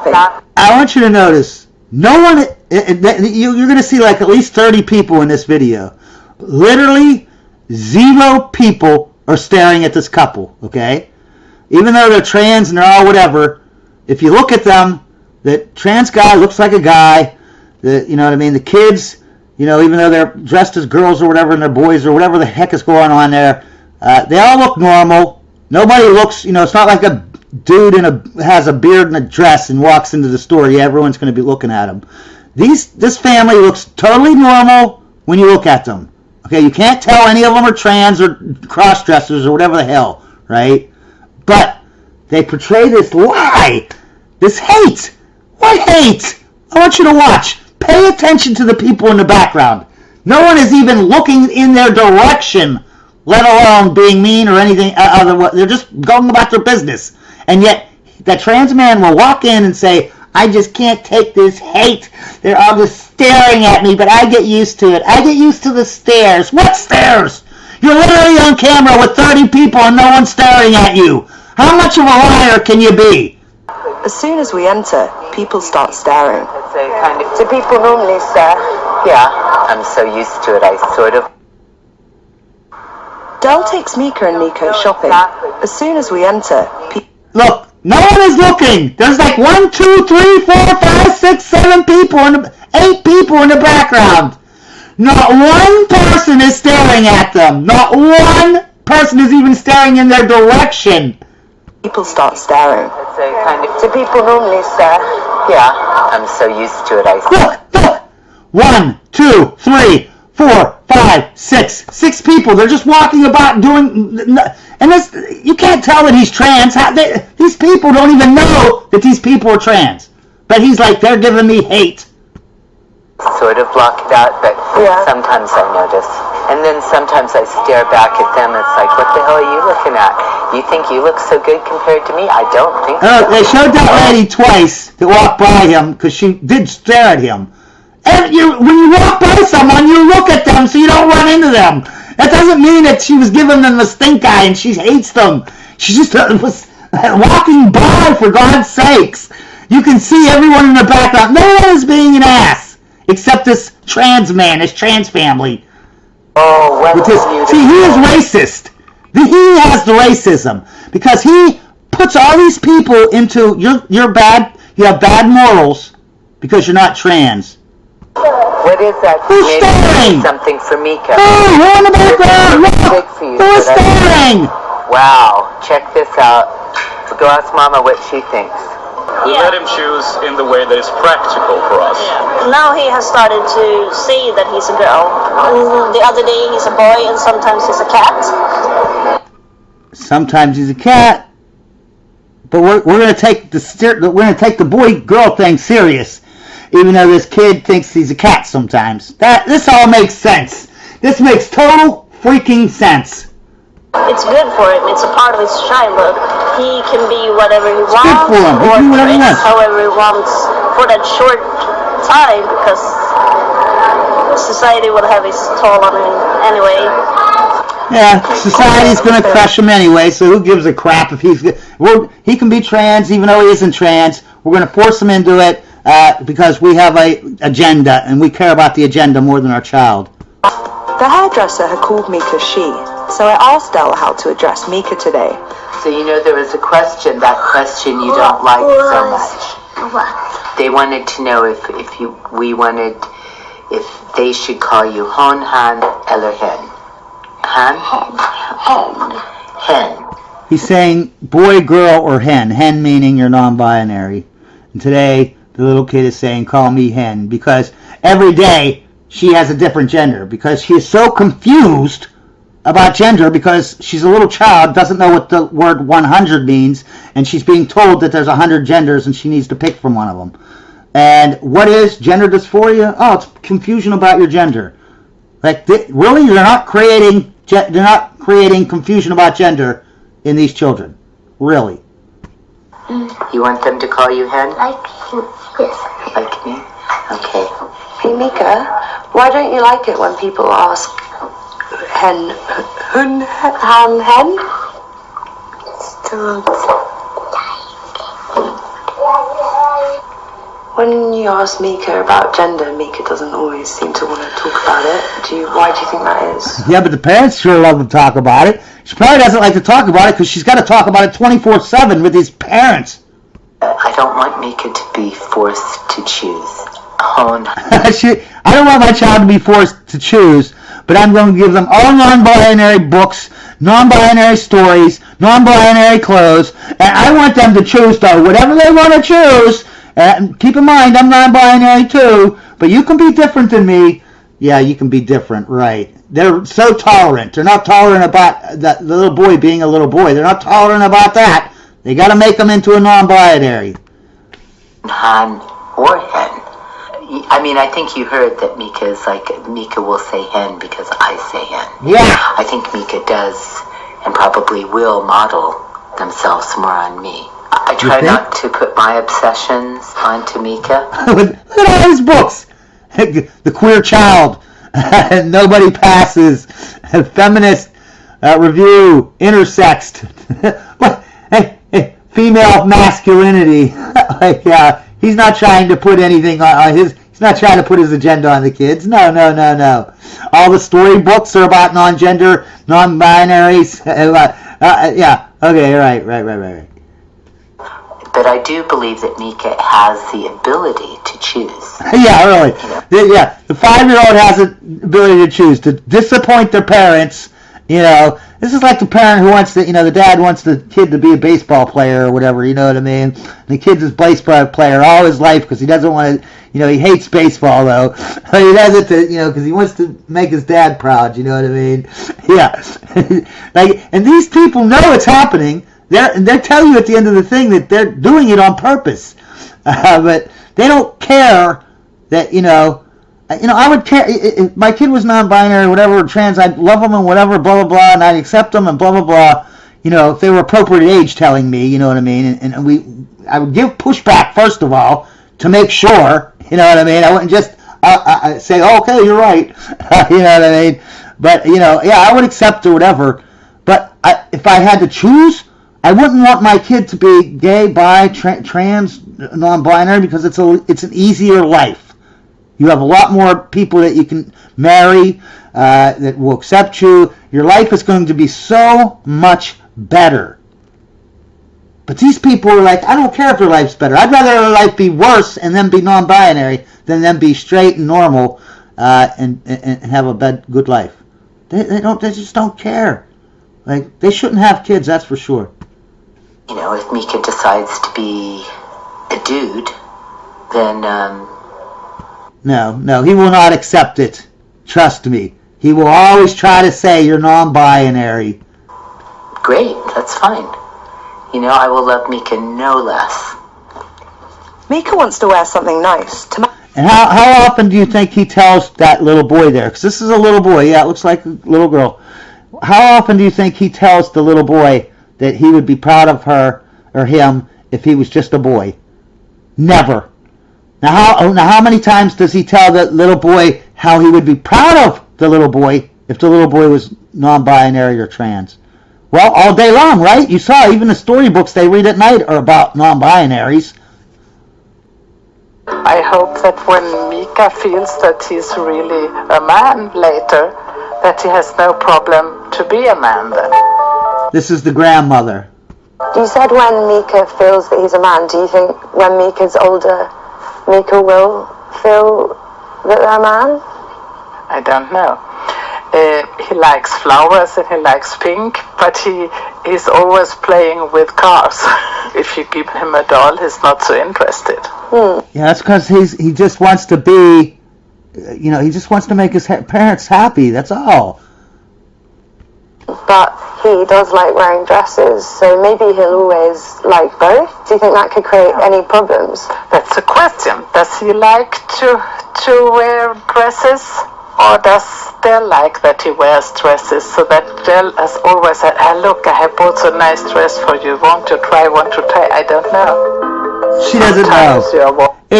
shopping. I want you to notice, no one, you're going to see like at least 30 people in this video. Literally 0 people are staring at this couple, okay? Even though they're trans and they're all whatever, if you look at them, the trans guy looks like a guy, you know what I mean? The kids, you know, even though they're dressed as girls or whatever and they're boys or whatever the heck is going on there, they all look normal. Nobody looks, you know, it's not like a dude has a beard and a dress and walks into the store. Yeah, everyone's going to be looking at him. This family looks totally normal when you look at them. Okay, you can't tell any of them are trans or cross-dressers or whatever the hell, right? But they portray this lie, this hate. What hate? I want you to watch. Pay attention to the people in the background. No one is even looking in their direction, let alone being mean or anything other. They're just going about their business. And yet, that trans man will walk in and say, I just can't take this hate. They're all just staring at me, but I get used to it. I get used to the stares. What stares? You're literally on camera with 30 people and no one's staring at you. How much of a liar can you be? As soon as we enter, people start staring. Do people normally stare? Yeah, I'm so used to it, I sort of... Del takes Mika and Nico shopping. As soon as we enter, Look, no one is looking. There's like 1, 2, 3, 4, 5, 6, 7 people, 8 people in the background. Not one person is staring at them. Not one person is even staring in their direction. people start staring. Do people normally stare? Yeah, I'm so used to it, I see. Look! 1, 2, 3, 4, 5, 6. 6 people. They're just walking about doing... And this, you can't tell that he's trans. These people don't even know that these people are trans. But he's like, they're giving me hate. Sort of block it out, but sometimes I notice. And then sometimes I stare back at them. It's like, what the hell are you looking at? You think you look so good compared to me? I don't think so. They showed that lady twice that walked by him because she did stare at him. And when you walk by someone, you look at them so you don't run into them. That doesn't mean that she was giving them the stink eye and she hates them. She just was walking by, for God's sakes. You can see everyone in the background. No one is being an ass except this trans man, this trans family. Oh, well, See, he is racist. He has the racism because he puts all these people into you're bad. You have bad morals because you're not trans. What is that? Who's staring? Something for Mika. Oh, we're in the background. Look, who's staring? Wow, check this out. Go ask Mama what she thinks. We let him choose in the way that is practical for us. Now he has started to see that he's a girl. The other day he's a boy and sometimes he's a cat. Sometimes he's a cat. But we're going to take the boy-girl thing serious, even though this kid thinks he's a cat sometimes. This all makes sense. This makes total freaking sense. It's good for him. It's a part of his childhood. He can be whatever he wants, good for him. He can do whatever he wants. However he wants for that short time, because society will have its toll on him anyway. Yeah, society's going to crush him anyway, so who gives a crap if he can be trans even though he isn't trans. We're going to force him into it because we have an agenda, and we care about the agenda more than our child. The hairdresser had called Mika she, so I asked Del how to address Mika today. So you know there was a question, that question you don't like so much. What? They wanted to know if they should call you hon, han, eller hen. Han? Hen. He's saying boy, girl, or hen. Hen meaning you're non-binary. And today, the little kid is saying, call me hen. Because every day, she has a different gender. Because she is so confused about gender because she's a little child, doesn't know what the word 100 means, and she's being told that there's 100 genders and she needs to pick from one of them. And what is gender dysphoria? Oh, it's confusion about your gender. Like, really? They're not creating confusion about gender in these children. Really. You want them to call you hen? Like this. Like me? Okay. Hey Mika, why don't you like it when people ask hen, hun, han, hen? When you ask Mika about gender, Mika doesn't always seem to want to talk about it. Why do you think that is? Yeah, but the parents sure love to talk about it. She probably doesn't like to talk about it because she's got to talk about it 24/7 with these parents. I don't want Mika to be forced to choose. Oh, no. I don't want my child to be forced to choose, but I'm going to give them all non-binary books, non-binary stories, non-binary clothes, and I want them to choose, though, whatever they want to choose. And keep in mind, I'm non-binary too, but you can be different than me. Yeah, you can be different, right. They're so tolerant. They're not tolerant about the little boy being a little boy. They're not tolerant about that. They got to make them into a non-binary. Han or hen. I mean, I think you heard that Mika is like, Mika will say hen because I say hen. Yeah. I think Mika does and probably will model themselves more on me. I try not to put my obsessions onto Mika. Look at all his books. The Queer Child, Nobody Passes, Feminist Review, Intersexed, hey, Female Masculinity. He's not trying to put anything on his. He's not trying to put his agenda on the kids. No. All the storybooks are about non-gender, non-binaries. Yeah. Okay. Right. But I do believe that Mika has the ability to choose. Yeah, really. Yeah, the 5-year-old has the ability to choose, to disappoint their parents. This is like the parent who wants to, the dad wants the kid to be a baseball player or whatever, you know what I mean? The kid's a baseball player all his life because he doesn't want to, he hates baseball though. He does it to, because he wants to make his dad proud, you know what I mean? Yeah. And these people know it's happening. They're telling you at the end of the thing that they're doing it on purpose. But they don't care that, I would care if my kid was non-binary, whatever, trans. I'd love them and whatever, blah blah blah, and I'd accept them and blah blah blah. If they were appropriate age, telling me, you know what I mean. And I would give pushback first of all to make sure, you know what I mean. I wouldn't just say, oh, okay, you're right, you know what I mean. But I would accept or whatever. But if I had to choose, I wouldn't want my kid to be gay, bi, trans, non-binary because it's an easier life. You have a lot more people that you can marry that will accept you. Your life is going to be so much better. But these people are like, I don't care if their life's better. I'd rather their life be worse and them be non-binary than them be straight and normal and have a good life. They just don't care. Like, they shouldn't have kids, that's for sure. If Mika decides to be a dude, then No, he will not accept it. Trust me. He will always try to say you're non-binary. Great, that's fine. I will love Mika no less. Mika wants to wear something nice. And how often do you think he tells that little boy there? Because this is a little boy. Yeah, it looks like a little girl. How often do you think he tells the little boy that he would be proud of her or him if he was just a boy? Never. Now how many times does he tell the little boy how he would be proud of the little boy if the little boy was non-binary or trans? Well, all day long, right? You saw even the storybooks they read at night are about non-binaries. I hope that when Mika feels that he's really a man later, that he has no problem to be a man then. This is the grandmother. You said when Mika feels that he's a man, do you think when Mika's older, Mika will feel that they're a man? I don't know. He likes flowers and he likes pink, but he's always playing with cars. If you give him a doll, he's not so interested. Yeah, that's because he just wants to be, he just wants to make his parents happy. That's all. But he does like wearing dresses, so maybe he'll always like both. Do you think that could create any problems? That's a question. Does he like to wear dresses? Or does Del like that he wears dresses? So that Del has always said, look, I have bought a nice dress for you. Want to try? I don't know. She doesn't know.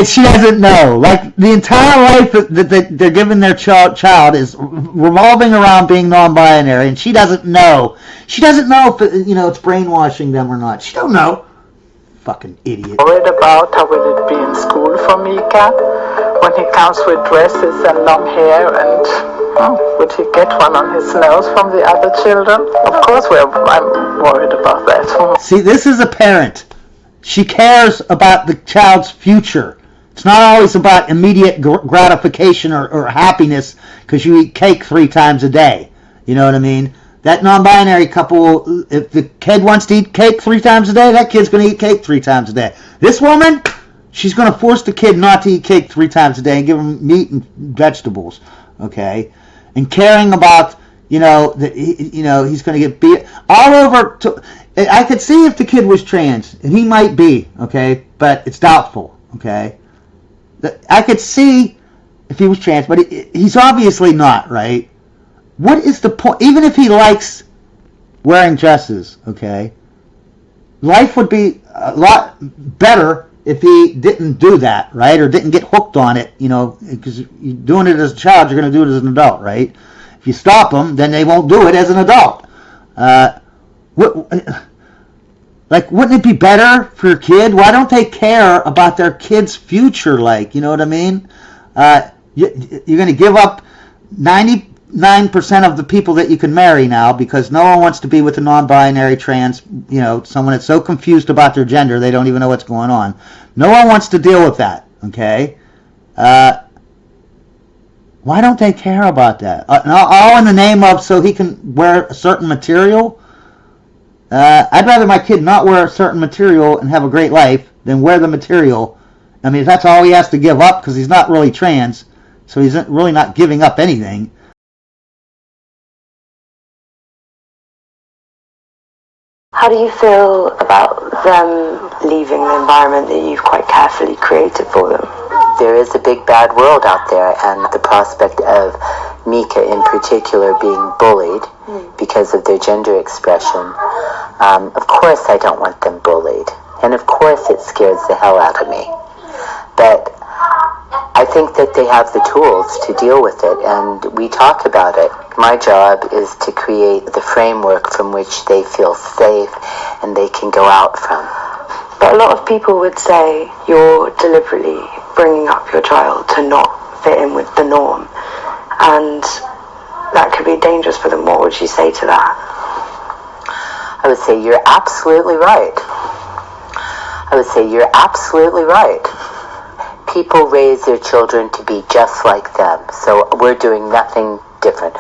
She doesn't know. Like, the entire life that they're giving their child is revolving around being non-binary, and she doesn't know. She doesn't know if it's brainwashing them or not. She don't know. Fucking idiot. Worried about how will it be in school for for Mika when he comes with dresses and long hair, and would he get one on his nose from the other children? Of course I'm worried about that. See, this is a parent. She cares about the child's future. It's not always about immediate gratification or happiness because you eat cake 3 times a day. You know what I mean? That non-binary couple, if the kid wants to eat cake 3 times a day, that kid's going to eat cake 3 times a day. This woman, she's going to force the kid not to eat cake 3 times a day and give him meat and vegetables, okay? And caring about, that he's going to get beat all over. I could see if the kid was trans, and he might be, okay, but it's doubtful, okay? I could see if he was trans, but he's obviously not, right? What is the point? Even if he likes wearing dresses, okay, life would be a lot better if he didn't do that, right? Or didn't get hooked on it, because you're doing it as a child, you're going to do it as an adult, right? If you stop them, then they won't do it as an adult. Wouldn't it be better for your kid? Why don't they care about their kid's future? You know what I mean? You're going to give up 99% of the people that you can marry now because no one wants to be with a non-binary trans, someone that's so confused about their gender they don't even know what's going on. No one wants to deal with that, okay? Why don't they care about that? All in the name of so he can wear a certain material? I'd rather my kid not wear a certain material and have a great life than wear the material. I mean, if that's all he has to give up because he's not really trans, so he's really not giving up anything. How do you feel about them leaving the environment that you've quite carefully created for them? There is a big bad world out there, and the prospect of Mika in particular being bullied because of their gender expression. Of course I don't want them bullied, and of course it scares the hell out of me. But I think that they have the tools to deal with it, and we talk about it. My job is to create the framework from which they feel safe and they can go out from. But a lot of people would say you're deliberately bringing up your child to not fit in with the norm, and that could be dangerous for them. What would you say to that? I would say you're absolutely right. People raise their children to be just like them, so we're doing nothing different.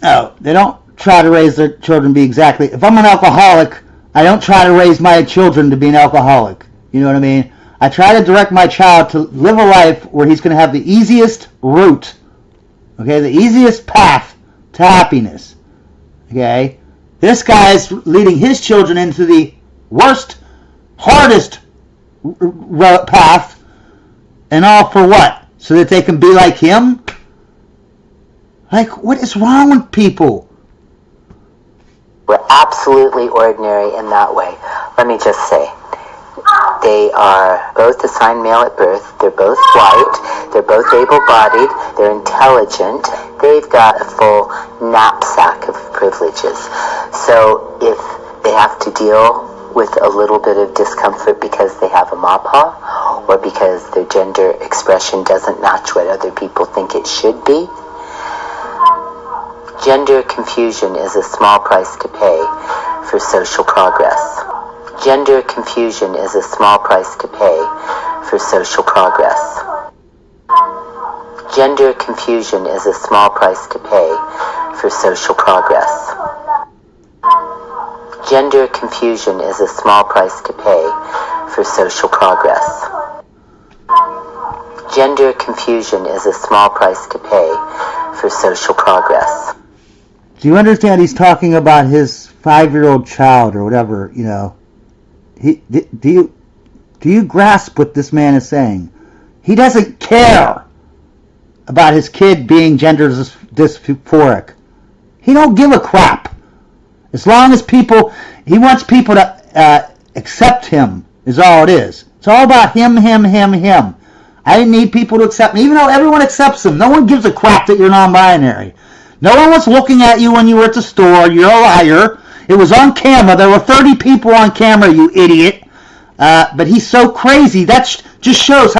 No, they don't try to raise their children to be exactly. If I'm an alcoholic, I don't try to raise my children to be an alcoholic. You know what I mean? I try to direct my child to live a life where he's going to have the easiest route, okay, the easiest path to happiness, okay? This guy's leading his children into the worst, hardest path, and all for what? So that they can be like him? What is wrong with people? We're absolutely ordinary in that way. Let me just say, they are both assigned male at birth, they're both white, they're both able-bodied, they're intelligent, they've got a full knapsack of privileges. So if they have to deal with a little bit of discomfort because they have a mapa, or because their gender expression doesn't match what other people think it should be, gender confusion is a small price to pay for social progress. Gender confusion is a small price to pay for social progress. Gender confusion is a small price to pay for social progress. Gender confusion is a small price to pay for social progress. Gender confusion is a small price to pay for social progress. Do you understand he's talking about his 5-year-old child or whatever, Do you grasp what this man is saying? He doesn't care about his kid being gender dysphoric. He don't give a crap. As long as he wants people to accept him is all it is. It's all about him. I didn't need people to accept me, even though everyone accepts him. No one gives a crap that you're non-binary. No one was looking at you when you were at the store. You're a liar. It was on camera. There were 30 people on camera, you idiot. But he's so crazy. That just shows